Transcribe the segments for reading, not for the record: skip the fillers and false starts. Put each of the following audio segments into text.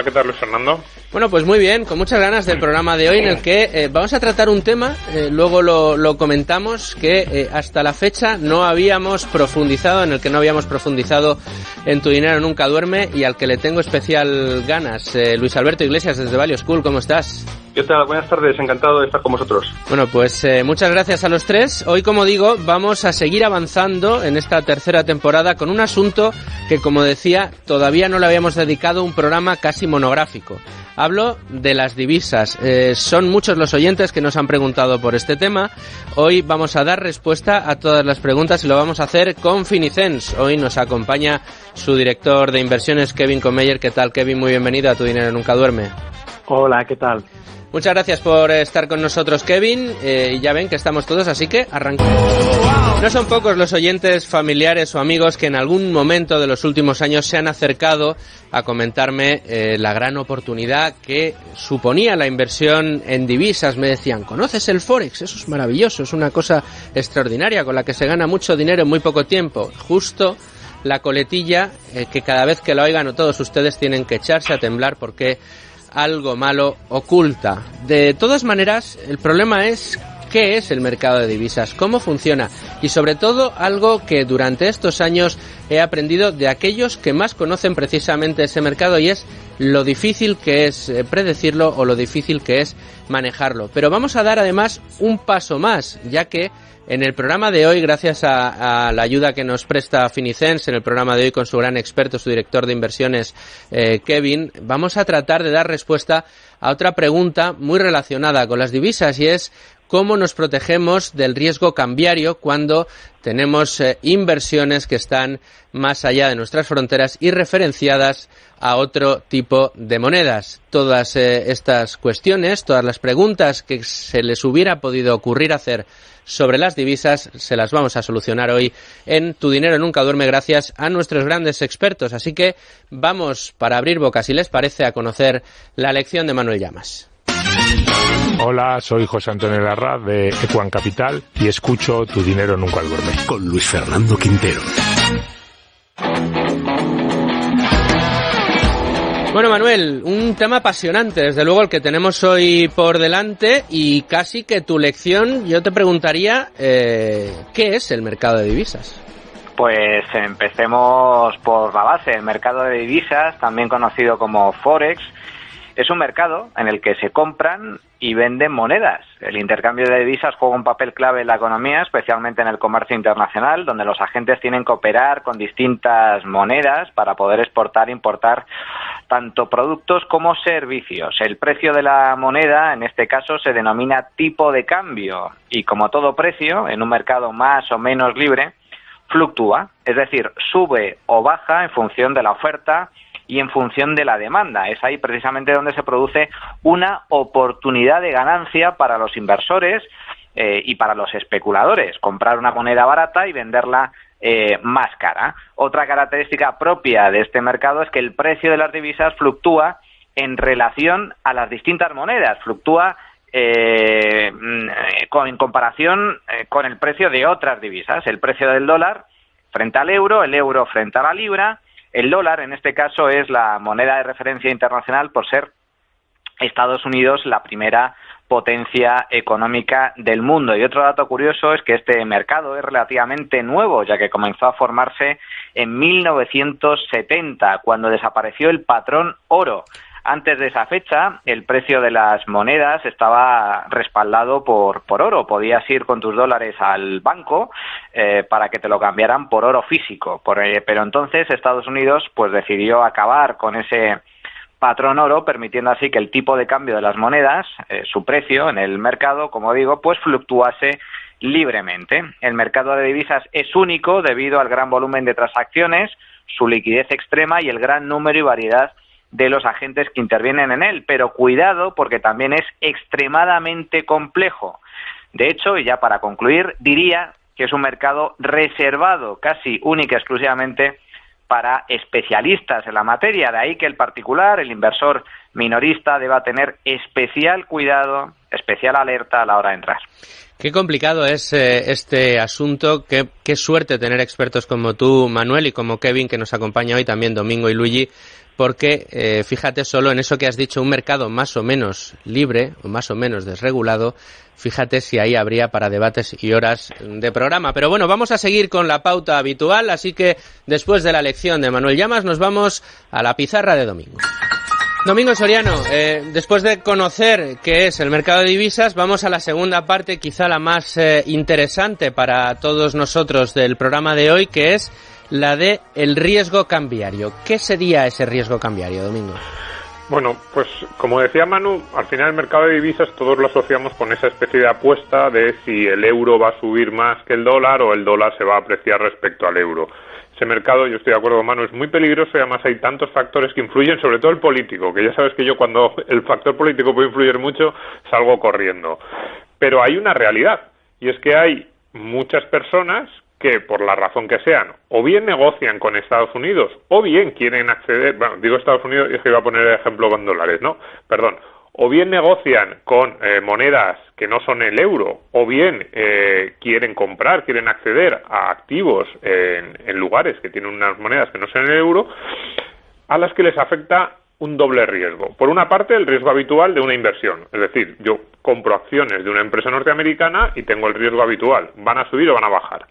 ¿Qué tal, Luis Fernando? Bueno, pues muy bien, con muchas ganas del programa de hoy en el que vamos a tratar un tema, luego lo comentamos, que hasta la fecha no habíamos profundizado, en el que no habíamos profundizado en Tu Dinero Nunca Duerme y al que le tengo especial ganas. Luis Alberto Iglesias, desde Value School, ¿cómo estás? ¿Qué tal? Buenas tardes, encantado de estar con vosotros. Bueno, pues muchas gracias a los tres. Hoy, como digo, vamos a seguir avanzando en esta tercera temporada con un asunto que, como decía, todavía no le habíamos dedicado un programa casi monográfico. Hablo de las divisas. Son muchos los oyentes que nos han preguntado por este tema. Hoy vamos a dar respuesta a todas las preguntas y lo vamos a hacer con Finicens. Hoy nos acompaña su director de inversiones, Kevin Comeyer. ¿Qué tal, Kevin? Muy bienvenido a Tu Dinero Nunca Duerme. Hola, ¿qué tal? Muchas gracias por estar con nosotros, Kevin. Ya ven que estamos todos, así que arrancamos. No son pocos los oyentes, familiares o amigos que en algún momento de los últimos años se han acercado a comentarme la gran oportunidad que suponía la inversión en divisas. Me decían, ¿conoces el Forex? Eso es maravilloso, es una cosa extraordinaria con la que se gana mucho dinero en muy poco tiempo. Justo la coletilla que cada vez que la oigan todos ustedes tienen que echarse a temblar porque algo malo oculta. De todas maneras, el problema es ¿qué es el mercado de divisas? ¿Cómo funciona? Y sobre todo, algo que durante estos años he aprendido de aquellos que más conocen precisamente ese mercado, y es lo difícil que es predecirlo o lo difícil que es manejarlo. Pero vamos a dar además un paso más, ya que en el programa de hoy, gracias a la ayuda que nos presta Finicens, en el programa de hoy con su gran experto, su director de inversiones, Kevin, vamos a tratar de dar respuesta a otra pregunta muy relacionada con las divisas, y es cómo nos protegemos del riesgo cambiario cuando tenemos inversiones que están más allá de nuestras fronteras y referenciadas a otro tipo de monedas. Todas estas cuestiones, todas las preguntas que se les hubiera podido ocurrir hacer sobre las divisas, se las vamos a solucionar hoy en Tu Dinero Nunca Duerme gracias a nuestros grandes expertos. Así que vamos, para abrir boca, si les parece, a conocer la lección de Manuel Llamas. Hola, soy José Antonio Larraz de Equan Capital y escucho Tu Dinero Nunca Duerme. Con Luis Fernando Quintero. Bueno, Manuel, un tema apasionante, desde luego, el que tenemos hoy por delante, y casi que tu lección, yo te preguntaría, ¿qué es el mercado de divisas? Pues empecemos por la base. El mercado de divisas, también conocido como Forex, es un mercado en el que se compran y venden monedas. El intercambio de divisas juega un papel clave en la economía, especialmente en el comercio internacional, donde los agentes tienen que operar con distintas monedas para poder exportar e importar tanto productos como servicios. El precio de la moneda, en este caso, se denomina tipo de cambio y, como todo precio, en un mercado más o menos libre, fluctúa, es decir, sube o baja en función de la oferta y en función de la demanda. Es ahí precisamente donde se produce una oportunidad de ganancia para los inversores y para los especuladores. Comprar una moneda barata y venderla más cara. Otra característica propia de este mercado es que el precio de las divisas fluctúa en relación a las distintas monedas. Fluctúa en comparación con el precio de otras divisas. El precio del dólar frente al euro, el euro frente a la libra. El dólar, en este caso, es la moneda de referencia internacional por ser Estados Unidos la primera potencia económica del mundo. Y otro dato curioso es que este mercado es relativamente nuevo, ya que comenzó a formarse en 1970, cuando desapareció el patrón oro. Antes de esa fecha, el precio de las monedas estaba respaldado por oro. Podías ir con tus dólares al banco para que te lo cambiaran por oro físico. Pero entonces Estados Unidos pues decidió acabar con ese patrón oro, permitiendo así que el tipo de cambio de las monedas, su precio en el mercado, como digo, pues fluctuase libremente. El mercado de divisas es único debido al gran volumen de transacciones, su liquidez extrema y el gran número y variedad de los agentes que intervienen en él, pero cuidado porque también es extremadamente complejo. De hecho, y ya para concluir, diría que es un mercado reservado casi única y exclusivamente para especialistas en la materia, de ahí que el particular, el inversor minorista, deba tener especial cuidado, especial alerta a la hora de entrar. Qué complicado es este asunto. Qué suerte tener expertos como tú, Manuel, y como Kevin, que nos acompaña hoy, también Domingo y Luigi, porque fíjate solo en eso que has dicho, un mercado más o menos libre, o más o menos desregulado, fíjate si ahí habría para debates y horas de programa. Pero bueno, vamos a seguir con la pauta habitual, así que después de la lección de Manuel Llamas nos vamos a la pizarra de Domingo. Domingo Soriano, después de conocer qué es el mercado de divisas, vamos a la segunda parte, quizá la más interesante para todos nosotros del programa de hoy, que es la de el riesgo cambiario. ¿Qué sería ese riesgo cambiario, Domingo? Bueno, pues como decía Manu, al final el mercado de divisas todos lo asociamos con esa especie de apuesta de si el euro va a subir más que el dólar o el dólar se va a apreciar respecto al euro. Ese mercado, yo estoy de acuerdo con Manu, es muy peligroso y además hay tantos factores que influyen, sobre todo el político, que ya sabes que yo cuando el factor político puede influir mucho, salgo corriendo. Pero hay una realidad, y es que hay muchas personas que, por la razón que sean, o bien negocian con Estados Unidos, o bien quieren acceder, bueno, digo Estados Unidos, y es que iba a poner el ejemplo con dólares, ¿no? Perdón. O bien negocian con monedas que no son el euro, o bien quieren acceder a activos en lugares que tienen unas monedas que no son el euro, a las que les afecta un doble riesgo. Por una parte, el riesgo habitual de una inversión, es decir, yo compro acciones de una empresa norteamericana y tengo el riesgo habitual, van a subir o van a bajar.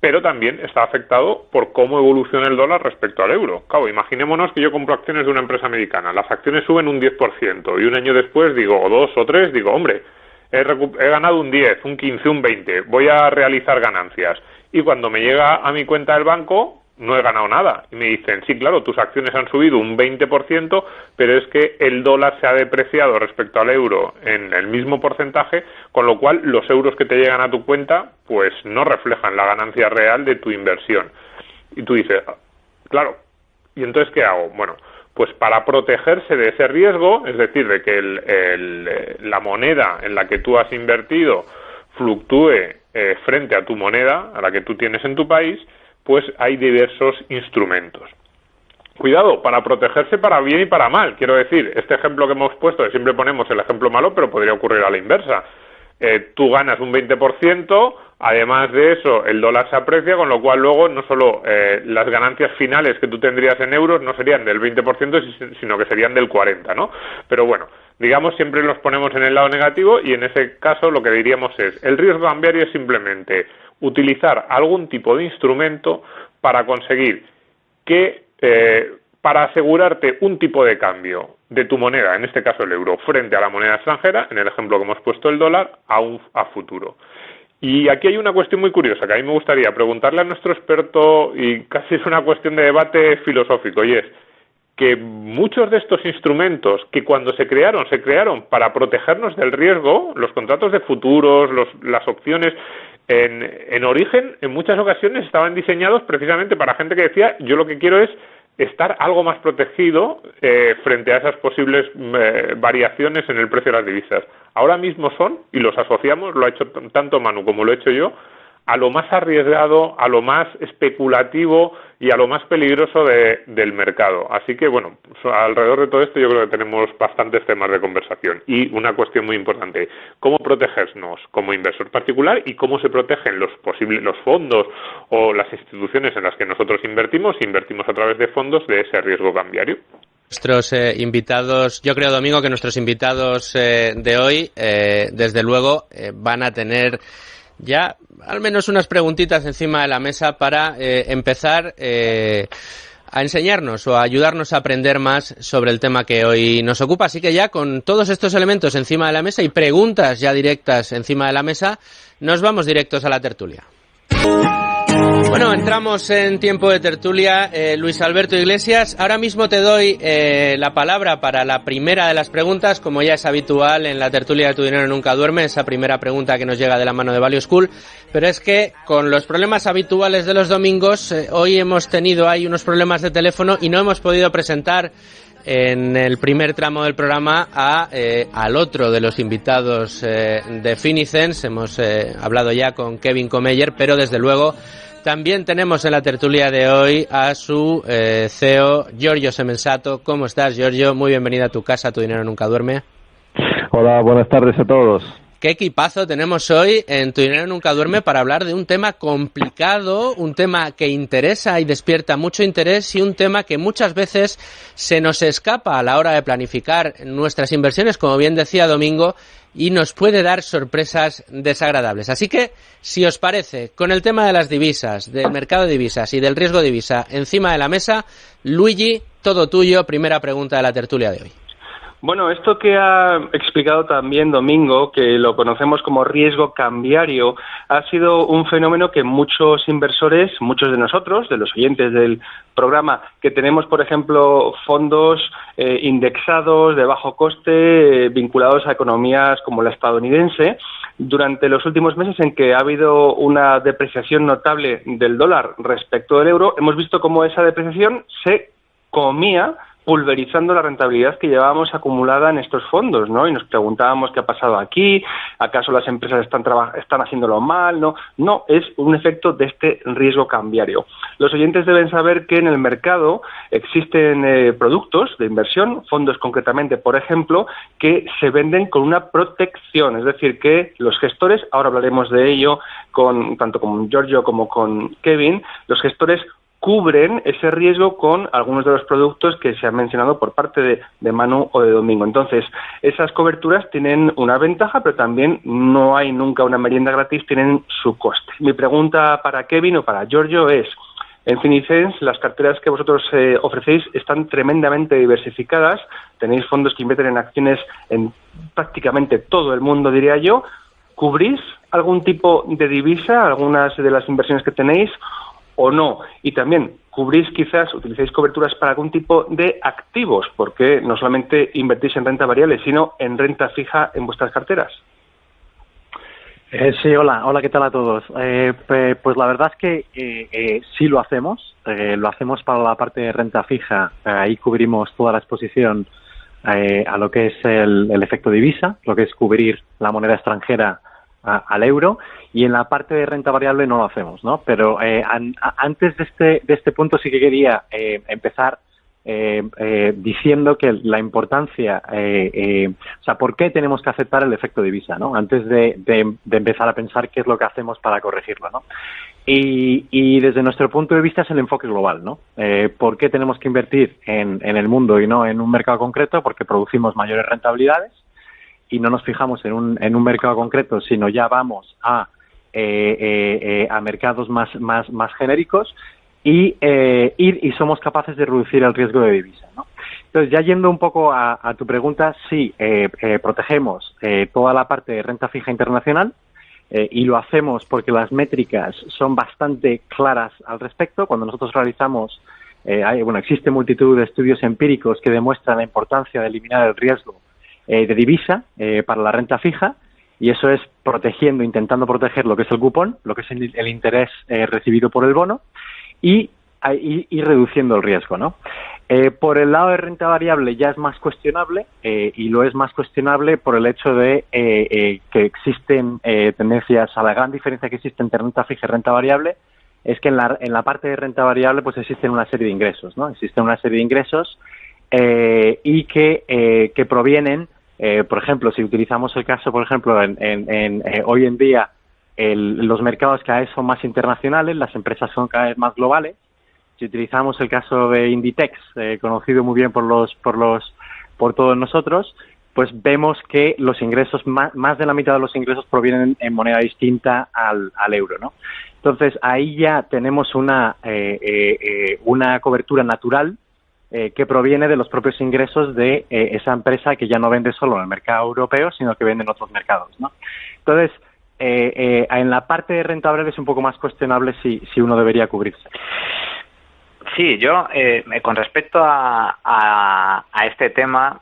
Pero también está afectado por cómo evoluciona el dólar respecto al euro. Claro, imaginémonos que yo compro acciones de una empresa americana, las acciones suben un 10% y un año después digo, o 2 o 3, digo, hombre, he ganado un 10, un 15, un 20, voy a realizar ganancias. Y cuando me llega a mi cuenta del banco, no he ganado nada. Y me dicen, sí, claro, tus acciones han subido un 20%, pero es que el dólar se ha depreciado respecto al euro en el mismo porcentaje, con lo cual los euros que te llegan a tu cuenta, pues no reflejan la ganancia real de tu inversión. Y tú dices, claro, ¿y entonces qué hago? Bueno, pues para protegerse de ese riesgo, es decir, de que la moneda en la que tú has invertido fluctúe frente a tu moneda, a la que tú tienes en tu país, pues hay diversos instrumentos. Cuidado, para protegerse para bien y para mal. Quiero decir, este ejemplo que hemos puesto, que siempre ponemos el ejemplo malo, pero podría ocurrir a la inversa. Tú ganas un 20%, además de eso el dólar se aprecia, con lo cual luego no solo las ganancias finales que tú tendrías en euros no serían del 20%, sino que serían del 40%, ¿no? Pero bueno, digamos, siempre los ponemos en el lado negativo y en ese caso lo que diríamos es, el riesgo cambiario es simplemente utilizar algún tipo de instrumento para conseguir que, para asegurarte un tipo de cambio de tu moneda, en este caso el euro, frente a la moneda extranjera, en el ejemplo que hemos puesto el dólar, a futuro. Y aquí hay una cuestión muy curiosa que a mí me gustaría preguntarle a nuestro experto, y casi es una cuestión de debate filosófico, y es que muchos de estos instrumentos que cuando se crearon para protegernos del riesgo, los contratos de futuros, las opciones, en origen, en muchas ocasiones estaban diseñados precisamente para gente que decía, yo lo que quiero es estar algo más protegido frente a esas posibles variaciones en el precio de las divisas. Ahora mismo son, y los asociamos, lo ha hecho tanto Manu como lo he hecho yo, a lo más arriesgado, a lo más especulativo y a lo más peligroso del mercado. Así que, bueno, alrededor de todo esto yo creo que tenemos bastantes temas de conversación. Y una cuestión muy importante, ¿cómo protegernos como inversor particular y cómo se protegen los fondos o las instituciones en las que nosotros invertimos a través de fondos de ese riesgo cambiario? Nuestros invitados, yo creo, Domingo, que nuestros invitados de hoy, desde luego, van a tener ya al menos unas preguntitas encima de la mesa para empezar a enseñarnos o a ayudarnos a aprender más sobre el tema que hoy nos ocupa. Así que ya con todos estos elementos encima de la mesa y preguntas ya directas encima de la mesa, nos vamos directos a la tertulia. Bueno, entramos en tiempo de tertulia. Luis Alberto Iglesias, ahora mismo te doy la palabra para la primera de las preguntas, como ya es habitual en la tertulia de Tu Dinero Nunca Duerme, esa primera pregunta que nos llega de la mano de Value School, pero es que con los problemas habituales de los domingos, hoy hemos tenido ahí unos problemas de teléfono y no hemos podido presentar en el primer tramo del programa al otro de los invitados de Finicens. Hemos hablado ya con Kevin Comeyer, pero desde luego también tenemos en la tertulia de hoy a su CEO, Giorgio Semensato. ¿Cómo estás, Giorgio? Muy bienvenido a tu casa, Tu Dinero Nunca Duerme. Hola, buenas tardes a todos. qué equipazo tenemos hoy en Tu Dinero Nunca Duerme para hablar de un tema complicado, un tema que interesa y despierta mucho interés y un tema que muchas veces se nos escapa a la hora de planificar nuestras inversiones, como bien decía Domingo, y nos puede dar sorpresas desagradables. Así que, si os parece, con el tema de las divisas, del mercado de divisas y del riesgo de divisa encima de la mesa, Luigi, todo tuyo, primera pregunta de la tertulia de hoy. Bueno, esto que ha explicado también Domingo, que lo conocemos como riesgo cambiario, ha sido un fenómeno que muchos inversores, muchos de nosotros, de los oyentes del programa, que tenemos, por ejemplo, fondos indexados de bajo coste vinculados a economías como la estadounidense, durante los últimos meses en que ha habido una depreciación notable del dólar respecto del euro, hemos visto cómo esa depreciación se comía pulverizando la rentabilidad que llevábamos acumulada en estos fondos, ¿no? Y nos preguntábamos qué ha pasado aquí, ¿acaso las empresas están haciéndolo mal? No, es un efecto de este riesgo cambiario. Los oyentes deben saber que en el mercado existen productos de inversión, fondos concretamente, por ejemplo, que se venden con una protección, es decir, que los gestores, ahora hablaremos de ello tanto con Giorgio como con Kevin, los gestores cubren ese riesgo con algunos de los productos que se han mencionado por parte de Manu o de Domingo. Entonces, esas coberturas tienen una ventaja, pero también no hay nunca una merienda gratis, tienen su coste. Mi pregunta para Kevin o para Giorgio es, en Finicens, las carteras que vosotros ofrecéis están tremendamente diversificadas, tenéis fondos que invierten en acciones en prácticamente todo el mundo, diría yo. ¿Cubrís algún tipo de divisa, algunas de las inversiones que tenéis, o no? Y también, utilizáis coberturas para algún tipo de activos, porque no solamente invertís en renta variable, sino en renta fija en vuestras carteras. Sí, hola, ¿qué tal a todos? Pues la verdad es que sí lo hacemos para la parte de renta fija, ahí cubrimos toda la exposición a lo que es el efecto divisa, lo que es cubrir la moneda extranjera al euro, y en la parte de renta variable no lo hacemos, ¿no? Pero antes de este punto sí que quería empezar diciendo que la importancia, o sea, ¿por qué tenemos que aceptar el efecto divisa, ¿no? Antes de empezar a pensar qué es lo que hacemos para corregirlo, ¿no? Y desde nuestro punto de vista es el enfoque global, ¿no? ¿Por qué tenemos que invertir en el mundo y no en un mercado concreto? Porque producimos mayores rentabilidades y no nos fijamos en un mercado concreto, sino ya vamos a mercados más genéricos y somos capaces de reducir el riesgo de divisa, ¿no? Entonces, ya yendo un poco a tu pregunta, sí, protegemos toda la parte de renta fija internacional y lo hacemos porque las métricas son bastante claras al respecto. Cuando nosotros realizamos, existe multitud de estudios empíricos que demuestran la importancia de eliminar el riesgo de divisa para la renta fija, y eso es intentando proteger lo que es el cupón, lo que es el interés recibido por el bono, y reduciendo el riesgo, ¿no? Por el lado de renta variable ya es más cuestionable, y lo es más cuestionable por el hecho de que existen tendencias, a la gran diferencia que existe entre renta fija y renta variable es que en la parte de renta variable pues existen una serie de ingresos, ¿no? Existen una serie de ingresos y que provienen, por ejemplo, si utilizamos el caso, por ejemplo, hoy en día los mercados cada vez son más internacionales, las empresas son cada vez más globales. Si utilizamos el caso de Inditex, conocido muy bien por todos nosotros, pues vemos que los ingresos, más de la mitad de los ingresos provienen en moneda distinta al euro, ¿no? Entonces ahí ya tenemos una cobertura natural que proviene de los propios ingresos de esa empresa que ya no vende solo en el mercado europeo, sino que vende en otros mercados, ¿no? Entonces, en la parte de renta variable es un poco más cuestionable si uno debería cubrirse. Sí, yo, con respecto a este tema,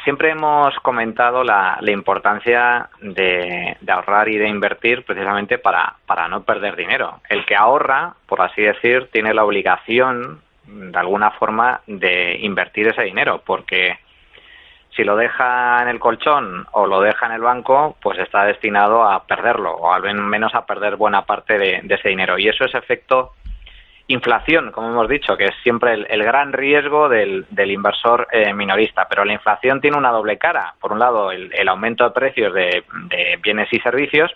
siempre hemos comentado la importancia de ahorrar y de invertir precisamente para no perder dinero. El que ahorra, por así decir, tiene la obligación de alguna forma de invertir ese dinero, porque si lo deja en el colchón o lo deja en el banco, pues está destinado a perderlo, o al menos a perder buena parte de ese dinero. Y eso es efecto inflación, como hemos dicho, que es siempre el gran riesgo del inversor minorista. Pero la inflación tiene una doble cara. Por un lado, el aumento de precios de bienes y servicios,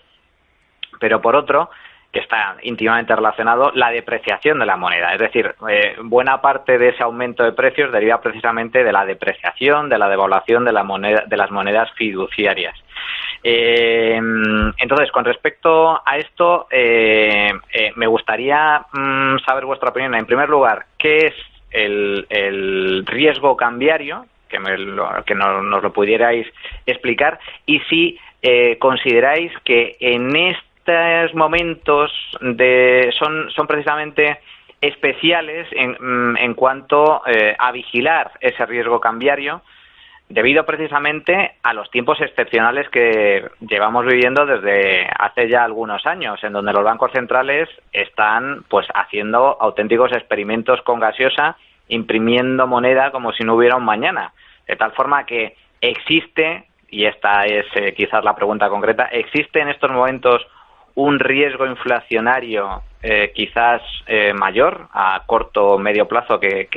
pero por otro, que está íntimamente relacionado, la depreciación de la moneda. Es decir, buena parte de ese aumento de precios deriva precisamente de la depreciación, de la devaluación de las monedas fiduciarias. Entonces, con respecto a esto, me gustaría saber vuestra opinión. En primer lugar, ¿qué es el riesgo cambiario? Que nos lo pudierais explicar. Y si consideráis que en estos momentos son precisamente especiales en cuanto a vigilar ese riesgo cambiario, debido precisamente a los tiempos excepcionales que llevamos viviendo desde hace ya algunos años, en donde los bancos centrales están pues haciendo auténticos experimentos con gaseosa, imprimiendo moneda como si no hubiera un mañana, de tal forma que existe, y esta es quizás la pregunta concreta, ¿existe en estos momentos un riesgo inflacionario quizás mayor a corto o medio plazo que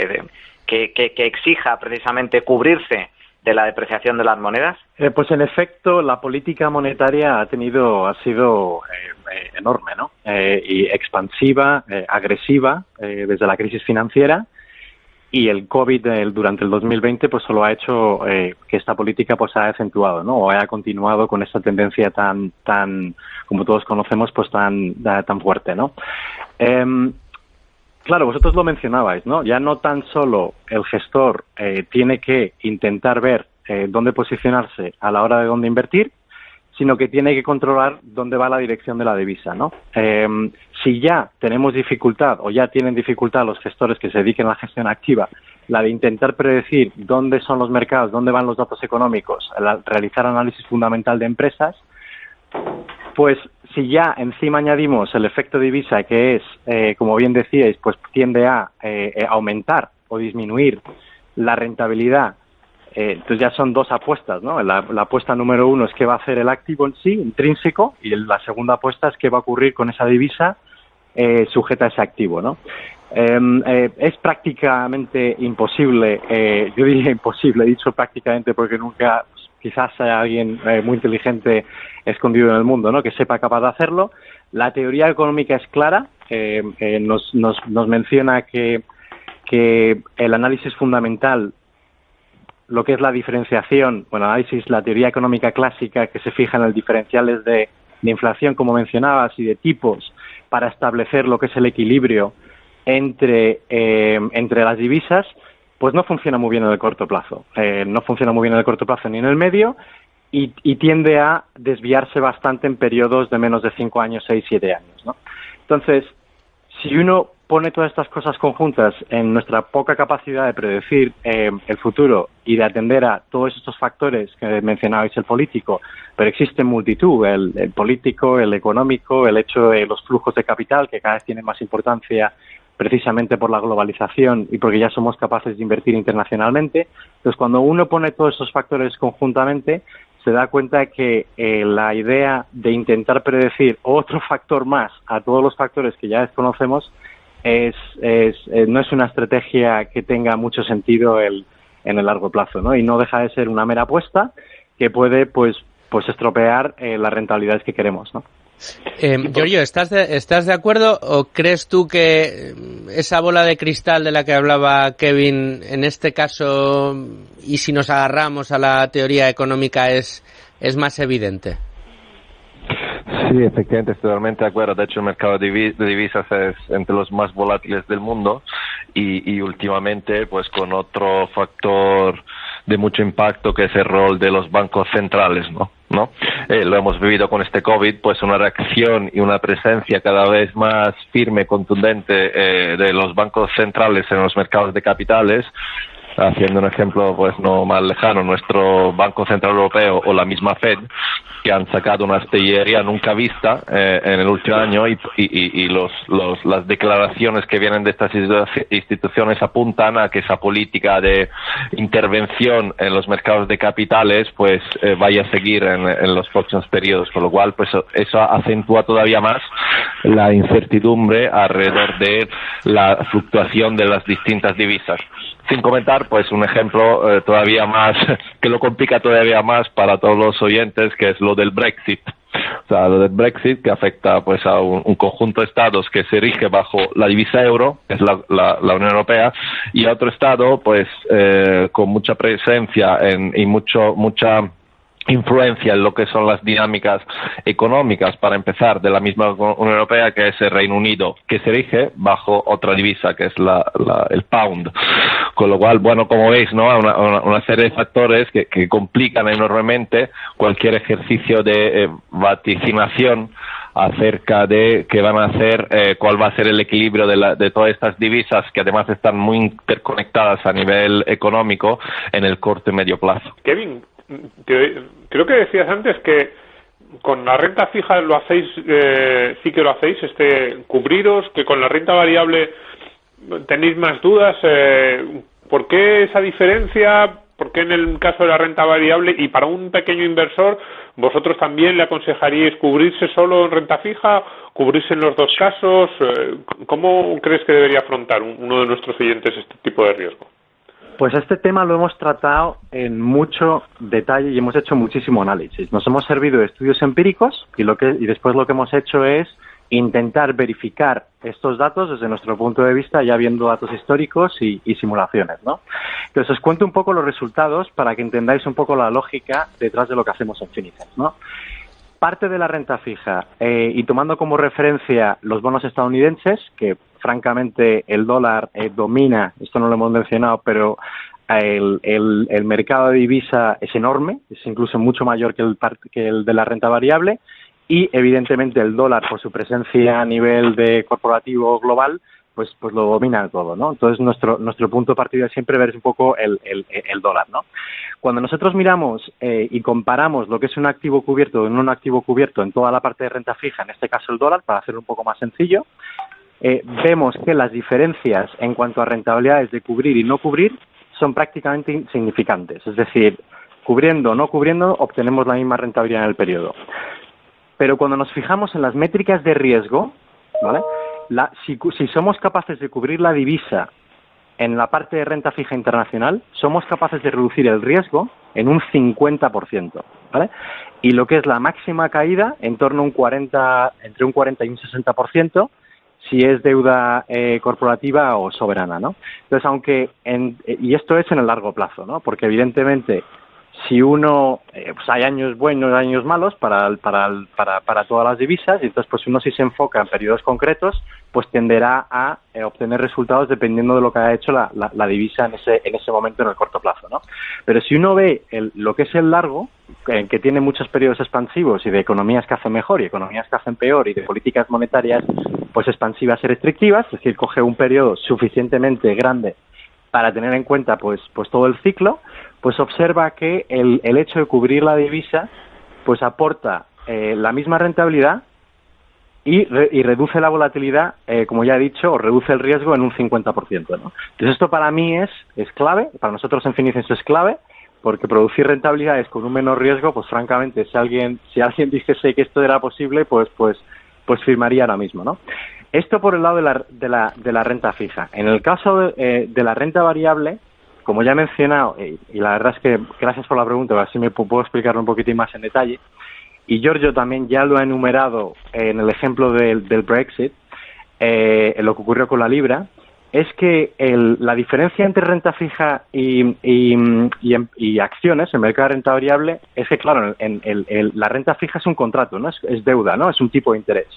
exija precisamente cubrirse de la depreciación de las monedas? Pues en efecto, la política monetaria ha sido enorme, ¿no? Y expansiva, agresiva desde la crisis financiera, y el COVID durante el 2020 pues solo ha hecho que esta política pues ha acentuado, ¿no? O ha continuado con esta tendencia tan como todos conocemos, pues tan fuerte, ¿no? Claro, vosotros lo mencionabais, ¿no? Ya no tan solo el gestor tiene que intentar ver dónde posicionarse a la hora de dónde invertir, sino que tiene que controlar dónde va la dirección de la divisa, ¿no? Si ya tenemos dificultad o ya tienen dificultad los gestores que se dediquen a la gestión activa, la de intentar predecir dónde son los mercados, dónde van los datos económicos, realizar análisis fundamental de empresas, pues si ya encima añadimos el efecto divisa, que es, como bien decíais, pues tiende a aumentar o disminuir la rentabilidad, entonces ya son dos apuestas, ¿no? La apuesta número uno es qué va a hacer el activo en sí, intrínseco, y la segunda apuesta es qué va a ocurrir con esa divisa sujeta a ese activo, ¿no? Es prácticamente imposible, yo diría imposible, he dicho prácticamente porque nunca, quizás haya alguien muy inteligente escondido en el mundo, ¿no?, que sepa capaz de hacerlo. La teoría económica es clara, nos menciona que el análisis fundamental, lo que es la diferenciación, la teoría económica clásica que se fija en el diferenciales de inflación, como mencionabas, y de tipos para establecer lo que es el equilibrio entre las divisas, pues no funciona muy bien en el corto plazo. No funciona muy bien en el corto plazo ni en el medio, y tiende a desviarse bastante en periodos de menos de 5 años, 6, 7 años, ¿no? Entonces, si uno pone todas estas cosas conjuntas en nuestra poca capacidad de predecir el futuro y de atender a todos estos factores que mencionabais, el político, pero existen multitud, el político, el económico, el hecho de los flujos de capital, que cada vez tienen más importancia precisamente por la globalización y porque ya somos capaces de invertir internacionalmente. Entonces, cuando uno pone todos esos factores conjuntamente, se da cuenta que la idea de intentar predecir otro factor más a todos los factores que ya desconocemos no es una estrategia que tenga mucho sentido en el largo plazo, ¿no? Y no deja de ser una mera apuesta que puede pues estropear las rentabilidades que queremos, ¿no? Giorgio, ¿estás de acuerdo o crees tú que esa bola de cristal de la que hablaba Kevin, en este caso, y si nos agarramos a la teoría económica, es más evidente? Sí, efectivamente, estoy totalmente de acuerdo. De hecho, el mercado de divisas es entre los más volátiles del mundo y últimamente, pues con otro factor de mucho impacto que es el rol de los bancos centrales, ¿no? Lo hemos vivido con este COVID, pues una reacción y una presencia cada vez más firme, contundente de los bancos centrales en los mercados de capitales. Haciendo un ejemplo pues no más lejano, nuestro Banco Central Europeo o la misma Fed, que han sacado una artillería nunca vista en el último año y las declaraciones que vienen de estas instituciones apuntan a que esa política de intervención en los mercados de capitales pues vaya a seguir en los próximos periodos, con lo cual pues eso acentúa todavía más la incertidumbre alrededor de la fluctuación de las distintas divisas. Sin comentar, pues un ejemplo todavía más, que lo complica todavía más para todos los oyentes, que es lo del Brexit. O sea, lo del Brexit que afecta pues a un conjunto de estados que se rige bajo la divisa euro, que es la Unión Europea, y a otro estado pues con mucha presencia y mucha influencia en lo que son las dinámicas económicas, para empezar, de la misma Unión Europea, que es el Reino Unido, que se rige bajo otra divisa, que es el pound. Con lo cual, bueno, como veis, ¿no? Una serie de factores que complican enormemente cualquier ejercicio de vaticinación acerca de qué van a hacer, cuál va a ser el equilibrio de todas estas divisas, que además están muy interconectadas a nivel económico en el corto y medio plazo. Kevin, creo que decías antes que con la renta fija lo hacéis, sí que lo hacéis, cubriros, que con la renta variable tenéis más dudas. ¿Por qué esa diferencia? ¿Por qué en el caso de la renta variable y para un pequeño inversor vosotros también le aconsejaríais cubrirse solo en renta fija, cubrirse en los dos casos? ¿Cómo crees que debería afrontar uno de nuestros oyentes este tipo de riesgo? Pues este tema lo hemos tratado en mucho detalle y hemos hecho muchísimo análisis. Nos hemos servido de estudios empíricos y después lo que hemos hecho es intentar verificar estos datos desde nuestro punto de vista, ya viendo datos históricos y simulaciones, ¿no? Entonces os cuento un poco los resultados para que entendáis un poco la lógica detrás de lo que hacemos en Finicent, ¿no? Parte de la renta fija y tomando como referencia los bonos estadounidenses, que francamente el dólar domina, esto no lo hemos mencionado, pero el mercado de divisa es enorme, es incluso mucho mayor que el de la renta variable, y evidentemente el dólar, por su presencia a nivel de corporativo global, pues lo domina todo, ¿no? Entonces nuestro punto de partida es siempre ver un poco el dólar, ¿no? Cuando nosotros miramos y comparamos lo que es un activo cubierto con un activo cubierto en toda la parte de renta fija, en este caso el dólar, para hacerlo un poco más sencillo, vemos que las diferencias en cuanto a rentabilidades de cubrir y no cubrir son prácticamente insignificantes. Es decir, cubriendo o no cubriendo, obtenemos la misma rentabilidad en el periodo. Pero cuando nos fijamos en las métricas de riesgo, ¿vale? Si somos capaces de cubrir la divisa en la parte de renta fija internacional, somos capaces de reducir el riesgo en un 50%, ¿vale? Y lo que es la máxima caída, en torno a entre un 40 y un 60%, si es deuda corporativa o soberana, ¿no? Entonces, y esto es en el largo plazo, ¿no? Porque evidentemente, si uno, pues hay años buenos, años malos para todas las divisas, y entonces pues uno si se enfoca en periodos concretos, pues tenderá a obtener resultados dependiendo de lo que haya hecho la divisa en ese momento en el corto plazo, ¿no? Pero si uno ve lo que es el largo, que tiene muchos periodos expansivos y de economías que hacen mejor y economías que hacen peor y de políticas monetarias pues expansivas y restrictivas, es decir, coge un periodo suficientemente grande para tener en cuenta pues todo el ciclo, pues observa que el hecho de cubrir la divisa pues aporta la misma rentabilidad y reduce la volatilidad, como ya he dicho, o reduce el riesgo en un 50%, ¿no? Entonces esto para mí es clave, para nosotros en Finicent es clave, porque producir rentabilidades con un menor riesgo, pues francamente, si alguien dijese que esto era posible, pues firmaría ahora mismo, ¿no? Esto por el lado de la renta fija. En el caso de la renta variable, como ya he mencionado, y la verdad es que gracias por la pregunta, así me puedo explicarlo un poquitín más en detalle, y Giorgio también ya lo ha enumerado en el ejemplo del Brexit, en lo que ocurrió con la libra, es que la diferencia entre renta fija y acciones, el mercado de renta variable, es que, claro, la renta fija es un contrato, ¿no? Es deuda, ¿no? Es un tipo de interés.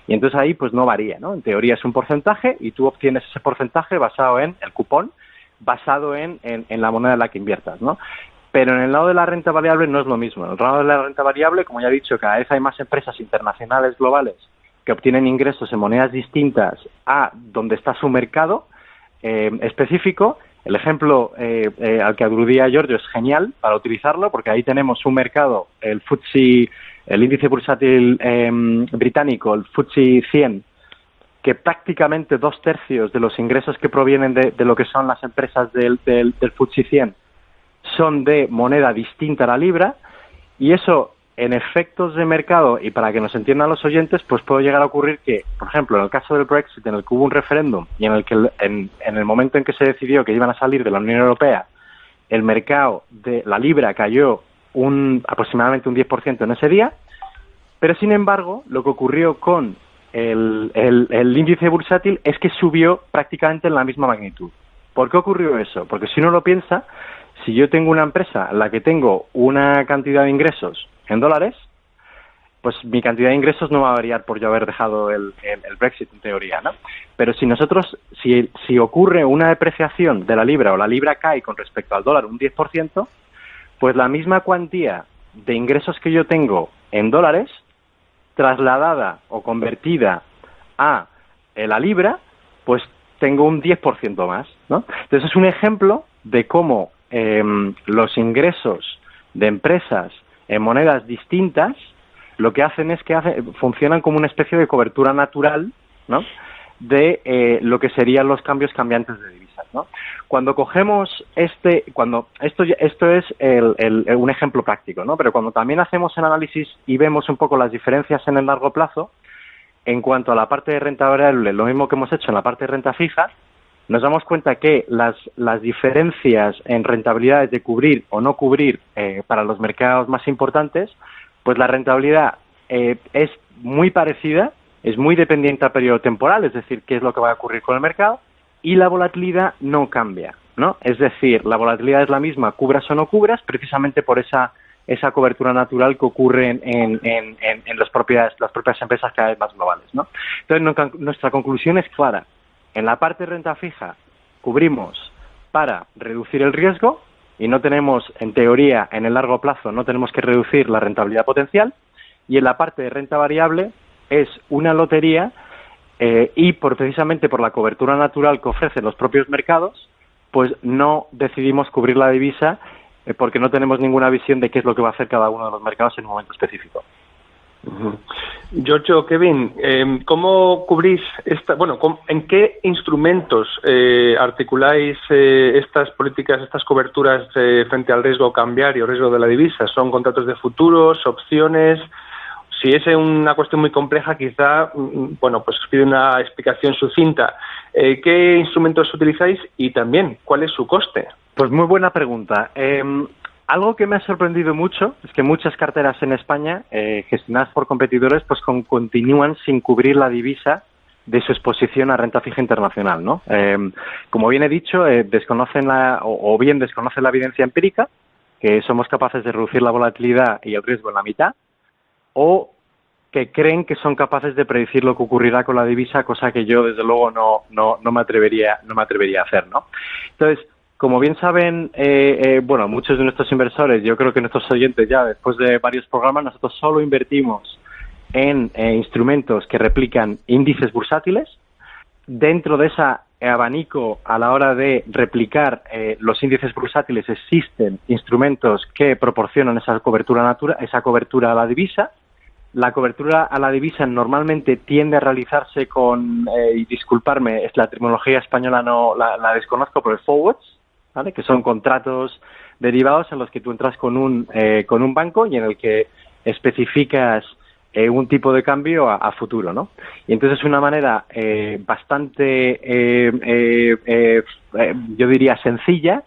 Y entonces ahí pues no varía, ¿no? En teoría es un porcentaje y tú obtienes ese porcentaje basado en el cupón, basado en la moneda en la que inviertas, ¿no? Pero en el lado de la renta variable no es lo mismo. En el lado de la renta variable, como ya he dicho, cada vez hay más empresas internacionales globales que obtienen ingresos en monedas distintas a donde está su mercado específico. El ejemplo al que aludía Giorgio es genial para utilizarlo, porque ahí tenemos un mercado, el FTSE el índice bursátil británico, el FTSE 100, que prácticamente 2/3 de los ingresos que provienen de lo que son las empresas del FTSE 100 son de moneda distinta a la libra, y eso en efectos de mercado, y para que nos entiendan los oyentes, pues puede llegar a ocurrir que, por ejemplo, en el caso del Brexit, en el que hubo un referéndum y en el que en el momento en que se decidió que iban a salir de la Unión Europea, el mercado de la libra cayó aproximadamente un 10% en ese día, pero sin embargo, lo que ocurrió con el índice bursátil es que subió prácticamente en la misma magnitud. ¿Por qué ocurrió eso? Porque si uno lo piensa, si yo tengo una empresa en la que tengo una cantidad de ingresos en dólares, pues mi cantidad de ingresos no va a variar por yo haber dejado el Brexit, en teoría, ¿no? Pero si ocurre una depreciación de la libra o la libra cae con respecto al dólar un 10%, pues la misma cuantía de ingresos que yo tengo en dólares, trasladada o convertida a la libra, pues tengo un 10% más, ¿no? Entonces es un ejemplo de cómo los ingresos de empresas en monedas distintas lo que hacen es que funcionan como una especie de cobertura natural, ¿no?, de lo que serían los cambios cambiantes de divisas, ¿no? Cuando cogemos esto es un ejemplo práctico, ¿no? Pero cuando también hacemos el análisis y vemos un poco las diferencias en el largo plazo, en cuanto a la parte de renta variable, lo mismo que hemos hecho en la parte de renta fija, nos damos cuenta que las diferencias en rentabilidades de cubrir o no cubrir para los mercados más importantes, pues la rentabilidad es muy parecida, es muy dependiente a periodo temporal, es decir, qué es lo que va a ocurrir con el mercado, y la volatilidad no cambia, ¿no? Es decir, la volatilidad es la misma, cubras o no cubras, precisamente por esa cobertura natural que ocurre en las propias empresas cada vez más globales, ¿no? Entonces, nuestra conclusión es clara. En la parte de renta fija cubrimos para reducir el riesgo y no tenemos, en teoría, en el largo plazo, no tenemos que reducir la rentabilidad potencial, y en la parte de renta variable es una lotería y precisamente por la cobertura natural que ofrecen los propios mercados, pues no decidimos cubrir la divisa porque no tenemos ninguna visión de qué es lo que va a hacer cada uno de los mercados en un momento específico. Giorgio, Kevin, ¿cómo cubrís en qué instrumentos articuláis estas políticas, estas coberturas frente al riesgo cambiario, riesgo de la divisa? ¿Son contratos de futuros, opciones? Si es una cuestión muy compleja, quizá, pues os pido una explicación sucinta. ¿Qué instrumentos utilizáis y también cuál es su coste? Pues muy buena pregunta. Algo que me ha sorprendido mucho es que muchas carteras en España, gestionadas por competidores, pues continúan sin cubrir la divisa de su exposición a renta fija internacional, ¿no? Como bien he dicho, desconocen la evidencia empírica, que somos capaces de reducir la volatilidad y el riesgo en la mitad, o que creen que son capaces de predecir lo que ocurrirá con la divisa, cosa que yo, desde luego, no me atrevería a hacer, ¿no? Entonces, como bien saben, muchos de nuestros inversores, yo creo que nuestros oyentes ya, después de varios programas, nosotros solo invertimos en instrumentos que replican índices bursátiles. Dentro de ese abanico, a la hora de replicar los índices bursátiles, existen instrumentos que proporcionan esa cobertura a la divisa. La cobertura a la divisa normalmente tiende a realizarse con, y disculparme, la terminología española no la desconozco, pero forwards, ¿vale?, que son contratos derivados en los que tú entras con un banco y en el que especificas un tipo de cambio a futuro, ¿no? Y entonces es una manera bastante, yo diría, sencilla,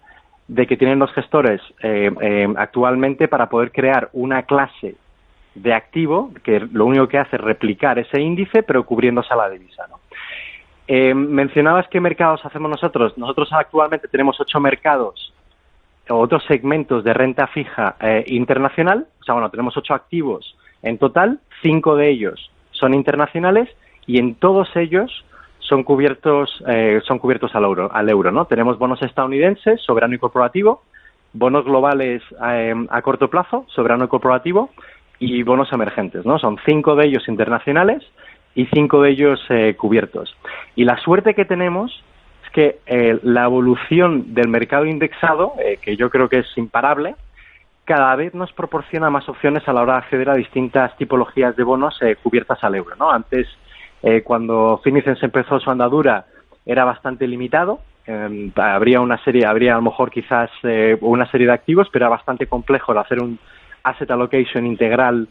de que tienen los gestores actualmente para poder crear una clase de activo que lo único que hace es replicar ese índice, pero cubriéndose a la divisa, ¿no? Mencionabas qué mercados hacemos nosotros. Nosotros actualmente tenemos 8 mercados o otros segmentos de renta fija internacional. Tenemos 8 activos en total, 5 de ellos son internacionales y en todos ellos son cubiertos al euro, ¿no? Tenemos bonos estadounidenses, soberano y corporativo, bonos globales a corto plazo, soberano y corporativo, y bonos emergentes, ¿no? Son 5 de ellos internacionales y 5 de ellos cubiertos. Y la suerte que tenemos es que la evolución del mercado indexado, que yo creo que es imparable, cada vez nos proporciona más opciones a la hora de acceder a distintas tipologías de bonos cubiertas al euro, ¿no? Antes, cuando Finicens empezó su andadura, era bastante limitado. Habría a lo mejor quizás una serie de activos, pero era bastante complejo el hacer un asset allocation integral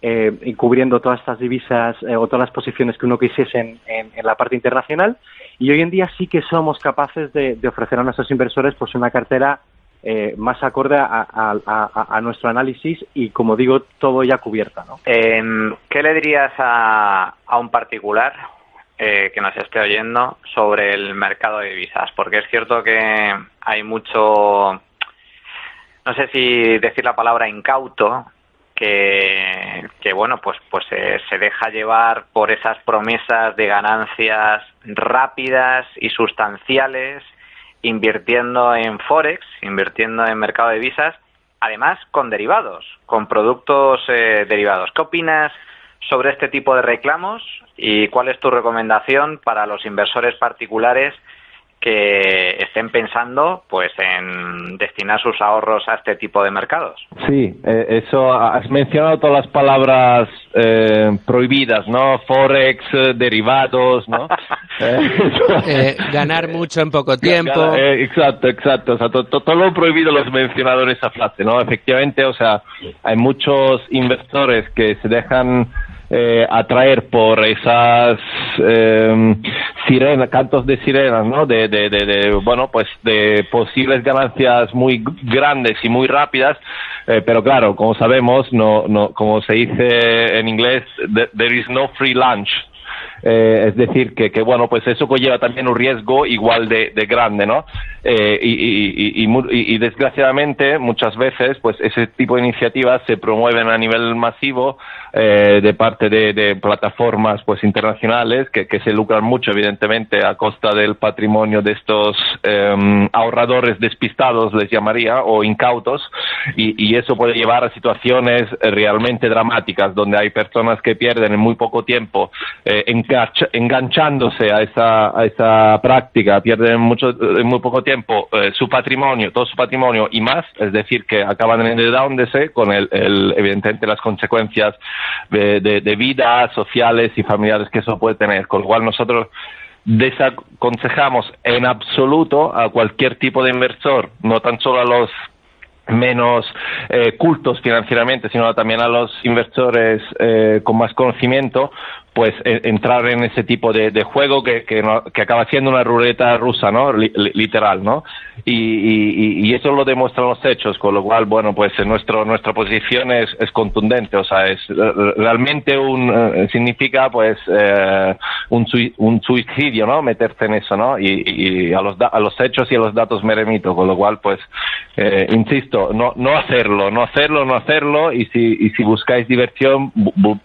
y cubriendo todas estas divisas o todas las posiciones que uno quisiese en la parte internacional. Y hoy en día sí que somos capaces de ofrecer a nuestros inversores pues una cartera más acorde a nuestro análisis y, como digo, todo ya cubierta, ¿no? ¿Qué le dirías a un particular que nos esté oyendo sobre el mercado de divisas? Porque es cierto que hay mucho, no sé si decir la palabra incauto, que bueno, pues se deja llevar por esas promesas de ganancias rápidas y sustanciales, invirtiendo en Forex, invirtiendo en mercado de divisas, además con derivados, con productos derivados. ¿Qué opinas sobre este tipo de reclamos y cuál es tu recomendación para los inversores particulares que estén pensando pues en destinar sus ahorros a este tipo de mercados? Sí, eso, has mencionado todas las palabras prohibidas, ¿no? Forex, derivados, ¿no? Ganar mucho en poco tiempo. Exacto. O sea, todo lo prohibido lo has mencionado en esa frase, ¿no? Efectivamente, o sea, hay muchos inversores que se dejan atraer por esas cantos de sirenas, ¿no? Bueno, pues de posibles ganancias muy grandes y muy rápidas, pero claro, como sabemos, no, como se dice en inglés, there is no free lunch. Es decir, que bueno, pues eso conlleva también un riesgo igual de grande, ¿no? Y desgraciadamente muchas veces pues ese tipo de iniciativas se promueven a nivel masivo de parte de plataformas pues internacionales que se lucran mucho, evidentemente, a costa del patrimonio de estos ahorradores despistados, les llamaría, o incautos, y eso puede llevar a situaciones realmente dramáticas donde hay personas que pierden en muy poco tiempo enganchándose a esa práctica, pierden en muy poco tiempo su patrimonio, todo su patrimonio y más, es decir, que acaban endeudándose con evidentemente las consecuencias de vida, sociales y familiares que eso puede tener, con lo cual nosotros desaconsejamos en absoluto a cualquier tipo de inversor, no tan solo a los menos cultos financieramente, sino también a los inversores con más conocimiento, pues entrar en ese tipo de juego que acaba siendo una ruleta rusa, ¿no? Literal, ¿no? Y eso lo demuestran los hechos, con lo cual, bueno, pues nuestra posición es contundente, o sea, es realmente significa pues un suicidio, ¿no? Meterse en eso, ¿no? Y a los hechos y a los datos me remito, con lo cual, pues insisto, no hacerlo, y si buscáis diversión,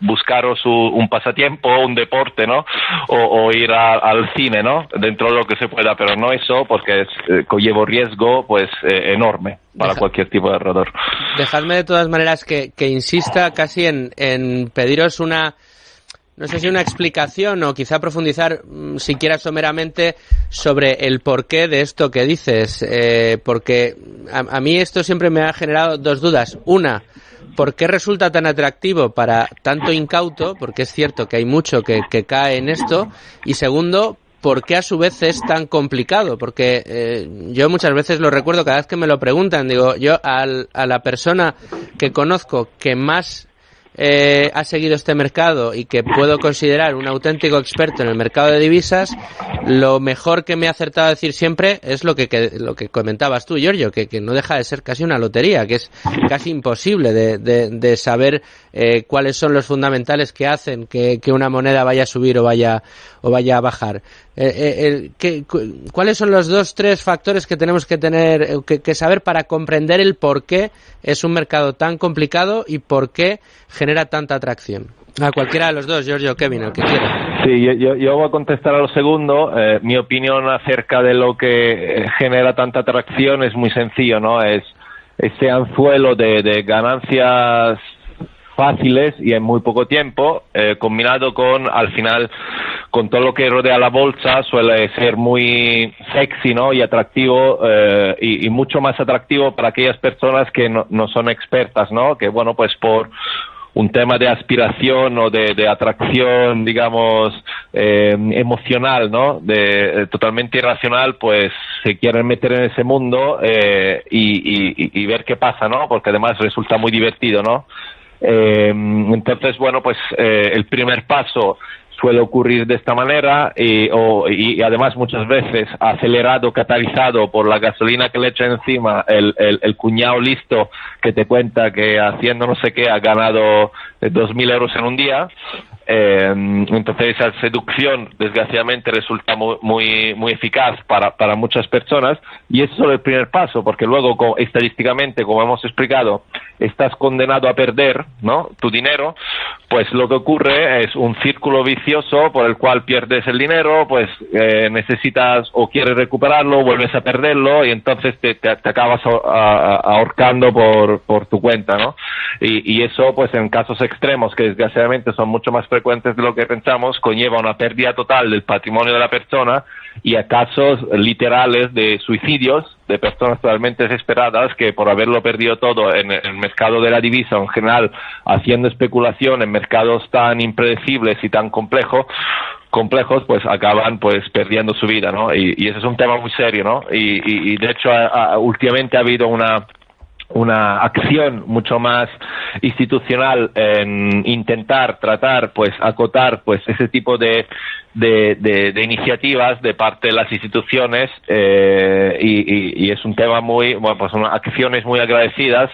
buscaros un pasatiempo, un deporte, ¿no? O ir al cine, ¿no? Dentro de lo que se pueda, pero no eso, porque conlleva riesgo pues enorme para cualquier tipo de ahorrador. Dejadme de todas maneras que insista casi en pediros una, no sé si una explicación o quizá profundizar siquiera someramente sobre el porqué de esto que dices, porque a mí esto siempre me ha generado dos dudas. Una, ¿por qué resulta tan atractivo para tanto incauto? Porque es cierto que hay mucho que cae en esto. Y segundo, ¿por qué a su vez es tan complicado? Porque yo muchas veces lo recuerdo, cada vez que me lo preguntan, digo, yo a la persona que conozco que más ha seguido este mercado y que puedo considerar un auténtico experto en el mercado de divisas, lo mejor que me ha acertado a decir siempre es lo que comentabas tú, Giorgio, que no deja de ser casi una lotería, que es casi imposible de saber cuáles son los fundamentales que hacen que una moneda vaya a subir o vaya a bajar. ¿Cuáles son los 2-3 factores que tenemos que tener que saber para comprender el por qué es un mercado tan complicado y por qué genera tanta atracción? A cualquiera de los dos, Giorgio o Kevin, al que quiera. Sí, yo voy a contestar a lo segundo. Mi opinión acerca de lo que genera tanta atracción es muy sencillo, ¿no? Es ese anzuelo de ganancias fáciles y en muy poco tiempo, combinado con, al final, con todo lo que rodea la bolsa, suele ser muy sexy, ¿no? Y atractivo, y mucho más atractivo para aquellas personas que no son expertas, ¿no? Que, bueno, pues por un tema de aspiración o de atracción, digamos, emocional, ¿no? Totalmente irracional, pues se quieren meter en ese mundo y ver qué pasa, ¿no? Porque además resulta muy divertido, ¿no? Entonces, bueno, pues el primer paso suele ocurrir de esta manera y además muchas veces acelerado, catalizado por la gasolina que le echa encima el cuñado listo que te cuenta que haciendo no sé qué ha ganado 2.000 euros en un día. Entonces esa seducción desgraciadamente resulta muy eficaz para muchas personas, y eso es solo el primer paso, porque luego estadísticamente, como hemos explicado, estás condenado a perder, ¿no?, tu dinero. Pues lo que ocurre es un círculo vicioso por el cual pierdes el dinero, pues necesitas o quieres recuperarlo, vuelves a perderlo y entonces te acabas ahorcando por tu cuenta, ¿no? Y eso, pues en casos extremos, que desgraciadamente son mucho más frecuentes de lo que pensamos, conlleva una pérdida total del patrimonio de la persona y a casos literales de suicidios de personas totalmente desesperadas que por haberlo perdido todo en el mercado de la divisa en general, haciendo especulación en mercados tan impredecibles y tan complejos, pues acaban pues perdiendo su vida, ¿no? Y ese es un tema muy serio, ¿no? Y de hecho últimamente ha habido una acción mucho más institucional en intentar tratar, pues acotar pues ese tipo de iniciativas de parte de las instituciones, y es un tema muy, bueno, pues son acciones muy agradecidas,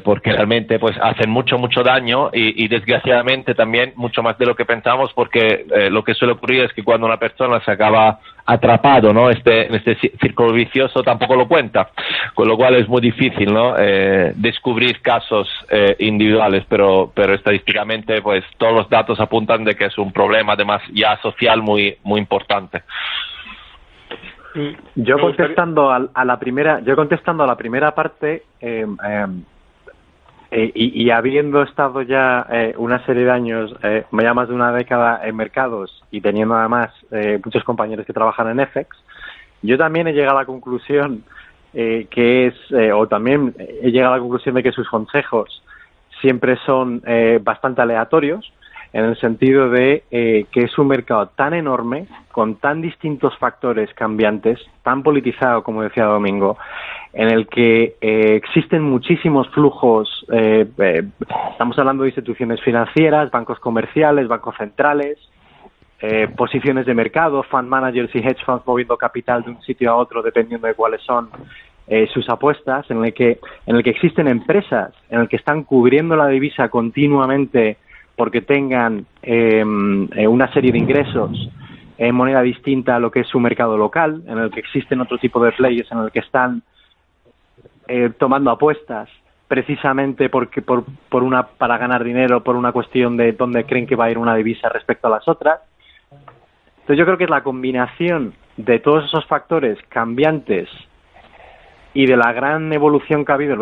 porque realmente pues hacen mucho daño y desgraciadamente también mucho más de lo que pensamos, porque lo que suele ocurrir es que cuando una persona se acaba atrapado, ¿no?, en este círculo vicioso, tampoco lo cuenta, con lo cual es muy difícil, ¿no?, descubrir casos individuales, pero estadísticamente pues todos los datos apuntan de que es un problema además ya social muy importante. Yo contestando a la primera parte, y habiendo estado ya una serie de años, ya más de una década en mercados y teniendo además muchos compañeros que trabajan en FX, yo también he llegado a la conclusión de que sus consejos siempre son bastante aleatorios, en el sentido de que es un mercado tan enorme, con tan distintos factores cambiantes, tan politizado, como decía Domingo, en el que existen muchísimos flujos. Estamos hablando de instituciones financieras, bancos comerciales, bancos centrales, posiciones de mercado, fund managers y hedge funds moviendo capital de un sitio a otro dependiendo de cuáles son sus apuestas, en el que existen empresas en el que están cubriendo la divisa continuamente porque tengan una serie de ingresos en moneda distinta a lo que es su mercado local, en el que existen otro tipo de players en el que están tomando apuestas precisamente para ganar dinero, por una cuestión de dónde creen que va a ir una divisa respecto a las otras. Entonces yo creo que es la combinación de todos esos factores cambiantes y de la gran evolución que ha habido en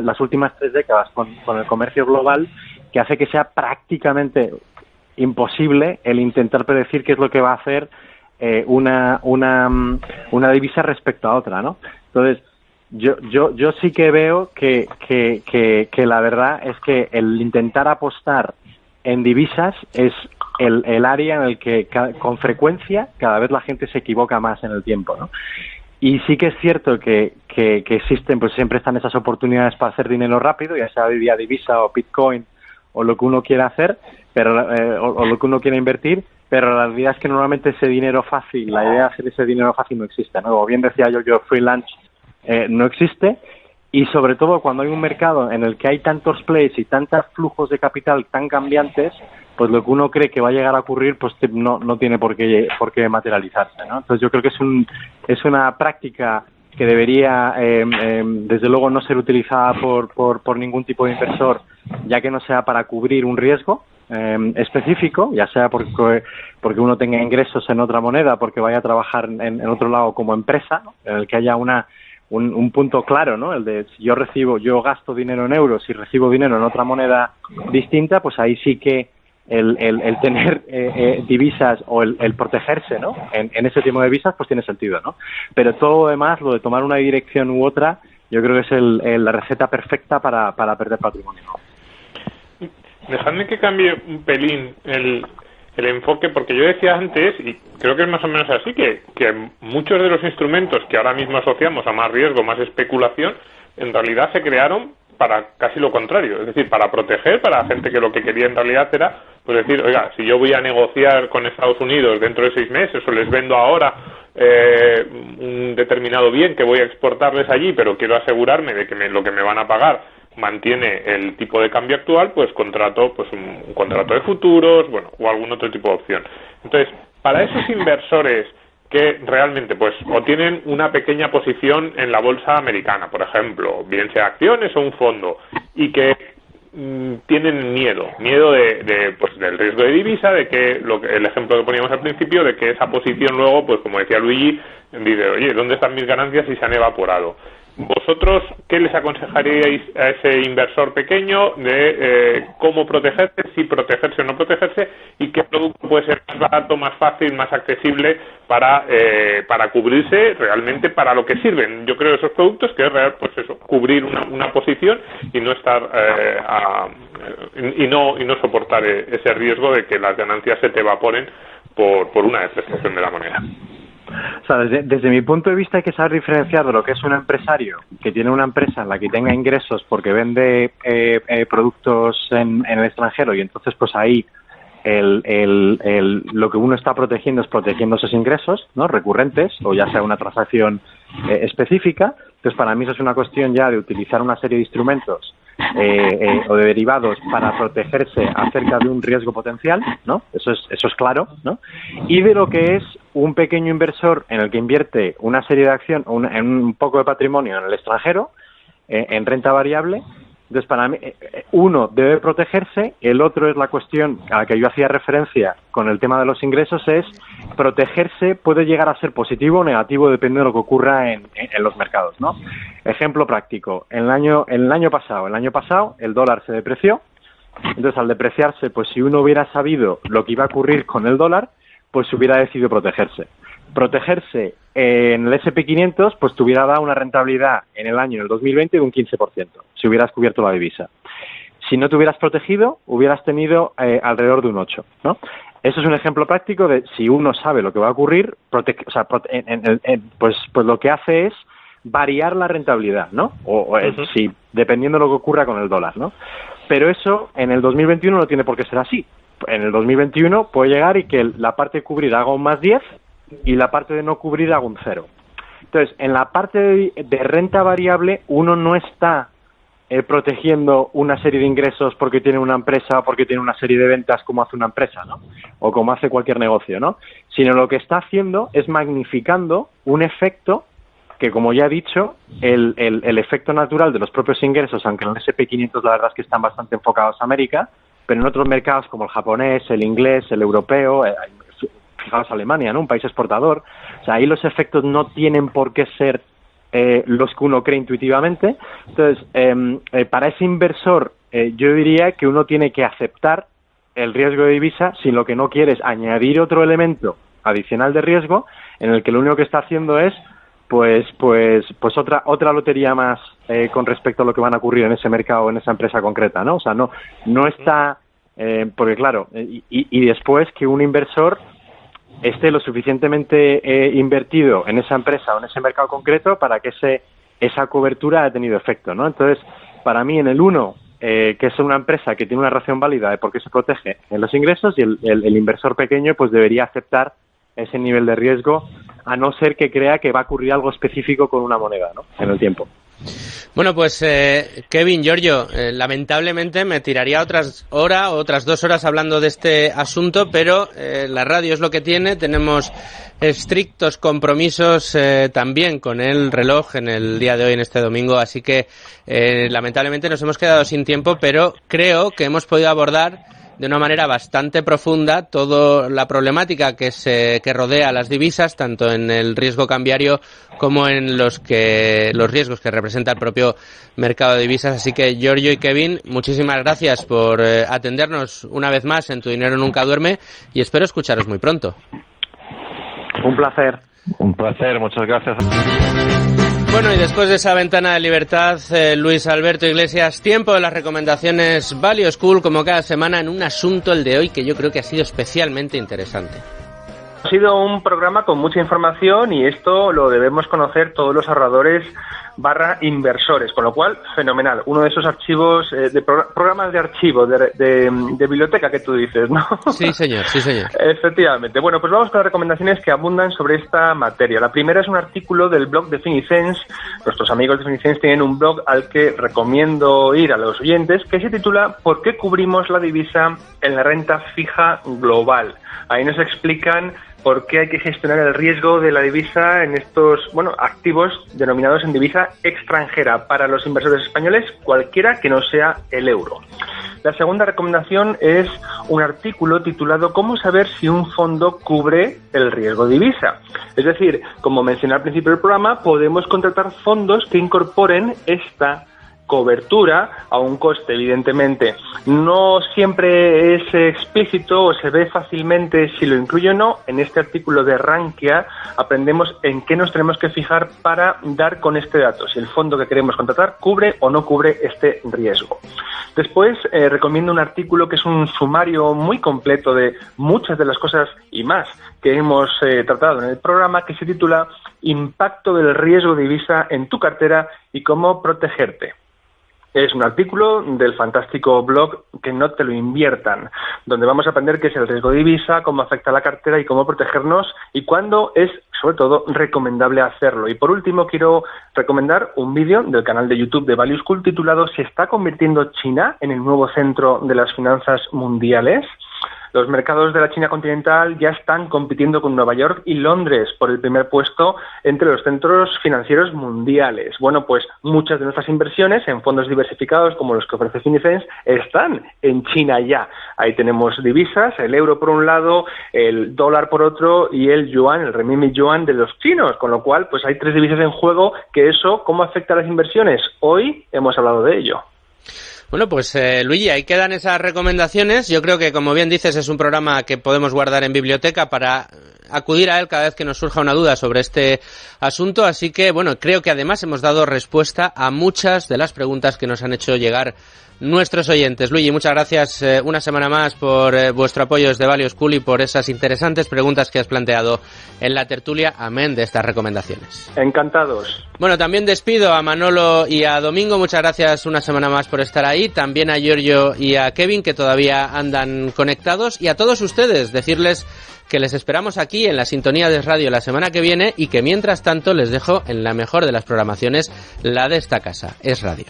las últimas 3 décadas con el comercio global, que hace que sea prácticamente imposible el intentar predecir qué es lo que va a hacer una divisa respecto a otra, ¿no? Entonces, yo sí que veo que la verdad es que el intentar apostar en divisas es el área en el que con frecuencia cada vez la gente se equivoca más en el tiempo, ¿no? Y sí que es cierto que existen, pues siempre están esas oportunidades para hacer dinero rápido, ya sea vía divisa o Bitcoin o lo que uno quiera hacer, pero o lo que uno quiera invertir, pero la realidad es que normalmente ese dinero fácil, la idea de hacer ese dinero fácil no existe, ¿no? Como bien decía yo freelance no existe, y sobre todo cuando hay un mercado en el que hay tantos plays y tantos flujos de capital tan cambiantes, pues lo que uno cree que va a llegar a ocurrir pues no tiene por qué materializarse, ¿no? Entonces yo creo que es una práctica que debería desde luego no ser utilizada por ningún tipo de inversor, ya que no sea para cubrir un riesgo específico, ya sea porque uno tenga ingresos en otra moneda, porque vaya a trabajar en otro lado como empresa, ¿no?, en el que haya una un punto claro, ¿no? El de si yo gasto dinero en euros y recibo dinero en otra moneda distinta, pues ahí sí que el tener divisas o el protegerse, ¿no? En ese tipo de divisas, pues tiene sentido, ¿no? Pero todo lo demás, lo de tomar una dirección u otra, yo creo que es la receta perfecta para perder patrimonio. Dejadme que cambie un pelín el enfoque, porque yo decía antes, y creo que es más o menos así, que muchos de los instrumentos que ahora mismo asociamos a más riesgo, más especulación, en realidad se crearon para casi lo contrario, es decir, para proteger, para gente que lo que quería en realidad era, pues decir, oiga, si yo voy a negociar con Estados Unidos dentro de 6 meses o les vendo ahora un determinado bien que voy a exportarles allí, pero quiero asegurarme de que lo que me van a pagar mantiene el tipo de cambio actual, pues contrato pues un contrato de futuros, bueno, o algún otro tipo de opción. Entonces, para esos inversores que realmente pues o tienen una pequeña posición en la bolsa americana, por ejemplo, bien sea acciones o un fondo, y que tienen miedo pues del riesgo de divisa, de que el ejemplo que poníamos al principio, de que esa posición luego, pues como decía Luigi, dice, oye, ¿dónde están mis ganancias si se han evaporado? ¿Vosotros qué les aconsejaríais a ese inversor pequeño de cómo protegerse, si protegerse o no protegerse, y qué producto puede ser más barato, más fácil, más accesible para cubrirse realmente para lo que sirven? Yo creo esos productos que es real, pues eso, cubrir una posición y no estar y no soportar ese riesgo de que las ganancias se te evaporen por una depreciación de la moneda. O sea, desde mi punto de vista hay que saber diferenciar de lo que es un empresario que tiene una empresa en la que tenga ingresos porque vende productos en el extranjero, y entonces pues ahí lo que uno está protegiendo es protegiendo esos ingresos, ¿no? Recurrentes, o ya sea una transacción específica. Entonces para mí eso es una cuestión ya de utilizar una serie de instrumentos o de derivados para protegerse acerca de un riesgo potencial, ¿no? Eso es claro, ¿no? Y de lo que es un pequeño inversor en el que invierte una serie de acciones, en un poco de patrimonio en el extranjero, en renta variable. Entonces, para mí, uno debe protegerse, el otro es la cuestión a la que yo hacía referencia con el tema de los ingresos, es protegerse puede llegar a ser positivo o negativo, depende de lo que ocurra en los mercados, ¿no? Ejemplo práctico, el año pasado el dólar se depreció, entonces al depreciarse, pues si uno hubiera sabido lo que iba a ocurrir con el dólar, pues hubiera decidido protegerse. Protegerse en el S&P 500, pues te hubiera dado una rentabilidad en el 2020 de un 15%, si hubieras cubierto la divisa. Si no te hubieras protegido, hubieras tenido alrededor de un 8%, ¿no? Eso es un ejemplo práctico de si uno sabe lo que va a ocurrir, pues lo que hace es variar la rentabilidad, ¿no? Si, dependiendo de lo que ocurra con el dólar, ¿no? Pero eso en el 2021 no tiene por qué ser así. En el 2021 puede llegar y que la parte de cubrir haga un más 10 y la parte de no cubrir haga un 0. Entonces, en la parte de renta variable, uno no está protegiendo una serie de ingresos porque tiene una empresa o porque tiene una serie de ventas como hace una empresa, ¿no? O como hace cualquier negocio, ¿no? Sino lo que está haciendo es magnificando un efecto que, como ya he dicho, el efecto natural de los propios ingresos, aunque en el S&P 500 la verdad es que están bastante enfocados a América, pero en otros mercados como el japonés, el inglés, el europeo, fijaos Alemania, ¿no? Un país exportador. O sea, ahí los efectos no tienen por qué ser los que uno cree intuitivamente. Entonces, para ese inversor, yo diría que uno tiene que aceptar el riesgo de divisa si lo que no quiere es añadir otro elemento adicional de riesgo en el que lo único que está haciendo es pues otra lotería más con respecto a lo que van a ocurrir en ese mercado o en esa empresa concreta, ¿no? O sea, no está porque claro, y después que un inversor esté lo suficientemente invertido en esa empresa o en ese mercado concreto para que esa cobertura haya tenido efecto, ¿no? Entonces, para mí, en el uno, que es una empresa que tiene una razón válida de por qué se protege en los ingresos, y el inversor pequeño pues debería aceptar ese nivel de riesgo, a no ser que crea que va a ocurrir algo específico con una moneda, ¿no? En el tiempo. Bueno, pues Kevin, Giorgio, lamentablemente me tiraría otras 2 horas hablando de este asunto, pero la radio es lo que tiene, tenemos estrictos compromisos también con el reloj en el día de hoy, en este domingo, así que lamentablemente nos hemos quedado sin tiempo, pero creo que hemos podido abordar de una manera bastante profunda toda la problemática que rodea a las divisas, tanto en el riesgo cambiario como en los riesgos que representa el propio mercado de divisas. Así que, Giorgio y Kevin, muchísimas gracias por atendernos una vez más en Tu Dinero Nunca Duerme y espero escucharos muy pronto. Un placer. Un placer, muchas gracias. Bueno, y después de esa ventana de libertad, Luis Alberto Iglesias, tiempo de las recomendaciones Value School, como cada semana, en un asunto, el de hoy, que yo creo que ha sido especialmente interesante. Ha sido un programa con mucha información y esto lo debemos conocer todos los ahorradores / inversores, con lo cual, fenomenal. Uno de esos archivos, de programas de archivo, de biblioteca que tú dices, ¿no? Sí, señor, sí, señor. Efectivamente. Bueno, pues vamos con las recomendaciones que abundan sobre esta materia. La primera es un artículo del blog de Finicens. Nuestros amigos de Finicens tienen un blog al que recomiendo ir a los oyentes, que se titula ¿Por qué cubrimos la divisa en la renta fija global? Ahí nos explican por qué hay que gestionar el riesgo de la divisa en estos, activos denominados en divisa extranjera para los inversores españoles, cualquiera que no sea el euro. La segunda recomendación es un artículo titulado ¿Cómo saber si un fondo cubre el riesgo de divisa? Es decir, como mencioné al principio del programa, podemos contratar fondos que incorporen esta cobertura a un coste, evidentemente. No siempre es explícito o se ve fácilmente si lo incluye o no. En este artículo de Rankia aprendemos en qué nos tenemos que fijar para dar con este dato, si el fondo que queremos contratar cubre o no cubre este riesgo. Después recomiendo un artículo que es un sumario muy completo de muchas de las cosas y más que hemos tratado en el programa, que se titula Impacto del riesgo de divisa en tu cartera y cómo protegerte. Es un artículo del fantástico blog Que no te lo inviertan, donde vamos a aprender qué es el riesgo de divisa, cómo afecta a la cartera y cómo protegernos y cuándo es, sobre todo, recomendable hacerlo. Y por último, quiero recomendar un vídeo del canal de YouTube de Value School titulado ¿Se está convirtiendo China en el nuevo centro de las finanzas mundiales? Los mercados de la China continental ya están compitiendo con Nueva York y Londres por el primer puesto entre los centros financieros mundiales. Bueno, pues muchas de nuestras inversiones en fondos diversificados como los que ofrece Finicens están en China ya. Ahí tenemos divisas, el euro por un lado, el dólar por otro y el yuan, el renminbi yuan de los chinos, con lo cual pues hay 3 divisas en juego, que eso, ¿cómo afecta a las inversiones? Hoy hemos hablado de ello. Bueno, pues Luigi, ahí quedan esas recomendaciones. Yo creo que, como bien dices, es un programa que podemos guardar en biblioteca para acudir a él cada vez que nos surja una duda sobre este asunto. Así que, bueno, creo que además hemos dado respuesta a muchas de las preguntas que nos han hecho llegar nuestros oyentes. Luigi, muchas gracias una semana más por vuestro apoyo desde Value School y por esas interesantes preguntas que has planteado en la tertulia. Amén de estas recomendaciones. Encantados. Bueno, también despido a Manolo y a Domingo. Muchas gracias una semana más por estar ahí. También a Giorgio y a Kevin, que todavía andan conectados. Y a todos ustedes, decirles que les esperamos aquí en la sintonía de radio la semana que viene y que mientras tanto les dejo en la mejor de las programaciones, la de esta casa, Es Radio.